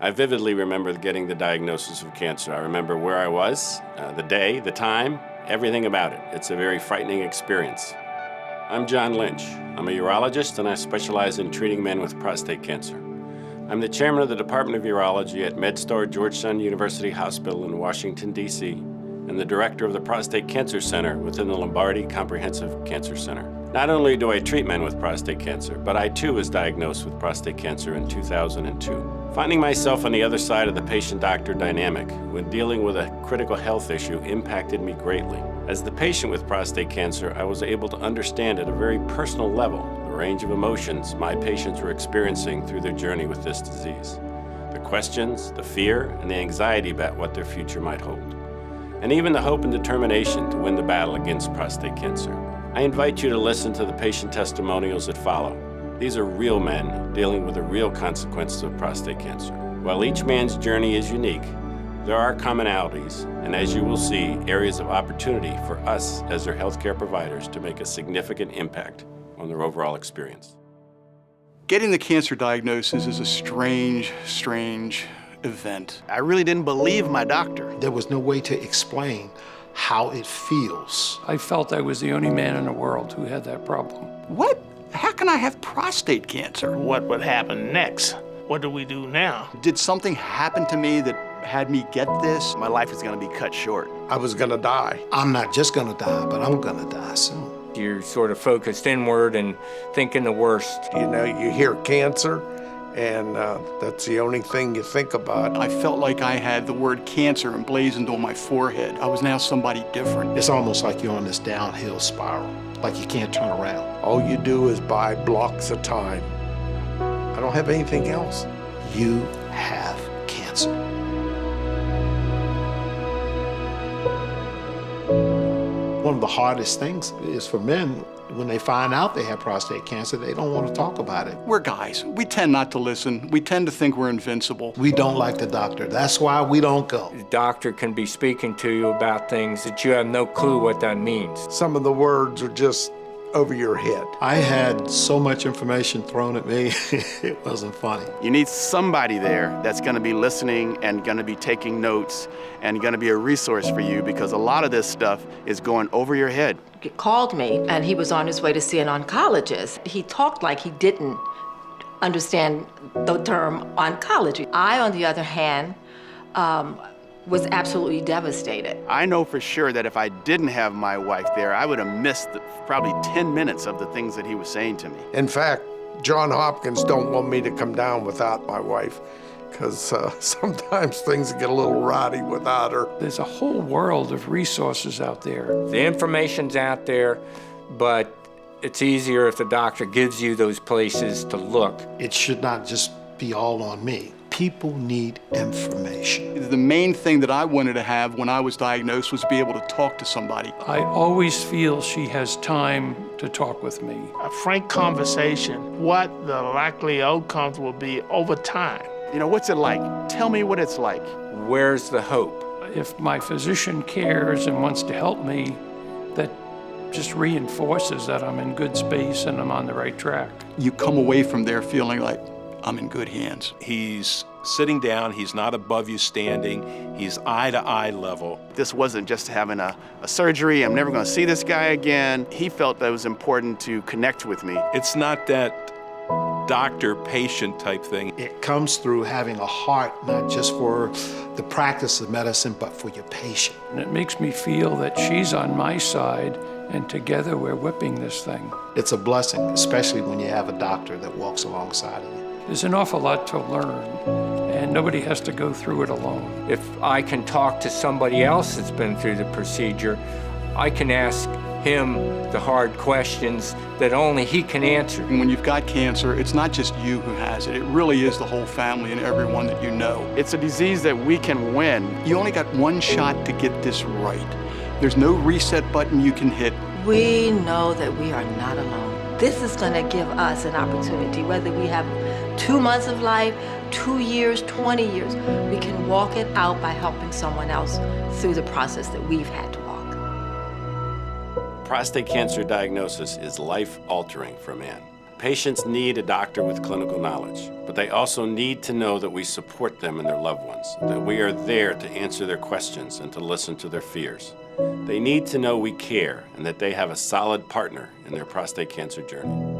I vividly remember getting the diagnosis of cancer. I remember where I was, the day, the time, everything about it. It's a very frightening experience. I'm John Lynch. I'm a urologist and I specialize in treating men with prostate cancer. I'm the chairman of the Department of Urology at MedStar Georgetown University Hospital in Washington, D.C., and the director of the Prostate Cancer Center within the Lombardi Comprehensive Cancer Center. Not only do I treat men with prostate cancer, but I too was diagnosed with prostate cancer in 2002. Finding myself on the other side of the patient-doctor dynamic when dealing with a critical health issue impacted me greatly. As the patient with prostate cancer, I was able to understand at a very personal level the range of emotions my patients were experiencing through their journey with this disease. The questions, the fear, and the anxiety about what their future might hold. And even the hope and determination to win the battle against prostate cancer. I invite you to listen to the patient testimonials that follow. These are real men dealing with the real consequences of prostate cancer. While each man's journey is unique, there are commonalities, and as you will see, areas of opportunity for us as their healthcare providers to make a significant impact on their overall experience. Getting the cancer diagnosis is a strange event. I really didn't believe my doctor. There was no way to explain how it feels. I felt I was the only man in the world who had that problem. What? How can I have prostate cancer? What would happen next? What do we do now? Did something happen to me that had me get this? My life is gonna be cut short. I was gonna die. I'm not just gonna die, but I'm gonna die soon. You're sort of focused inward and thinking the worst. You know, you hear cancer, and that's the only thing you think about. I felt like I had the word cancer emblazoned on my forehead. I was now somebody different. It's almost like you're on this downhill spiral, like you can't turn around. All you do is buy blocks of time. I don't have anything else. You have cancer. One of the hardest things is for men, when they find out they have prostate cancer, they don't want to talk about it. We're guys. We tend not to listen. We tend to think we're invincible. We don't like the doctor. That's why we don't go. The doctor can be speaking to you about things that you have no clue what that means. Some of the words are just over your head. I had so much information thrown at me, it wasn't funny. You need somebody there that's gonna be listening and gonna be taking notes and gonna be a resource for you, because a lot of this stuff is going over your head. He called me and he was on his way to see an oncologist. He talked like he didn't understand the term oncology. I, on the other hand, was absolutely devastated. I know for sure that if I didn't have my wife there, I would have missed probably 10 minutes of the things that he was saying to me. In fact, John Hopkins don't want me to come down without my wife, because sometimes things get a little rowdy without her. There's a whole world of resources out there. The information's out there, but it's easier if the doctor gives you those places to look. It should not just be all on me. People need information. The main thing that I wanted to have when I was diagnosed was to be able to talk to somebody. I always feel she has time to talk with me. A frank conversation, what the likely outcomes will be over time. You know, what's it like? Tell me what it's like. Where's the hope? If my physician cares and wants to help me, that just reinforces that I'm in good space and I'm on the right track. You come away from there feeling like, I'm in good hands. He's sitting down, he's not above you standing, he's eye-to-eye level. This wasn't just having a surgery, I'm never gonna see this guy again. He felt that it was important to connect with me. It's not that doctor-patient type thing. It comes through having a heart, not just for the practice of medicine, but for your patient. And it makes me feel that she's on my side and together we're whipping this thing. It's a blessing, especially when you have a doctor that walks alongside of you. There's an awful lot to learn, and nobody has to go through it alone. If I can talk to somebody else that's been through the procedure, I can ask him the hard questions that only he can answer. When you've got cancer, it's not just you who has it. It really is the whole family and everyone that you know. It's a disease that we can win. You only got one shot to get this right. There's no reset button you can hit. We know that we are not alone. This is going to give us an opportunity, whether we have 2 months of life, 2 years, 20 years, we can walk it out by helping someone else through the process that we've had to walk. Prostate cancer diagnosis is life-altering for a man. Patients need a doctor with clinical knowledge, but they also need to know that we support them and their loved ones, that we are there to answer their questions and to listen to their fears. They need to know we care and that they have a solid partner in their prostate cancer journey.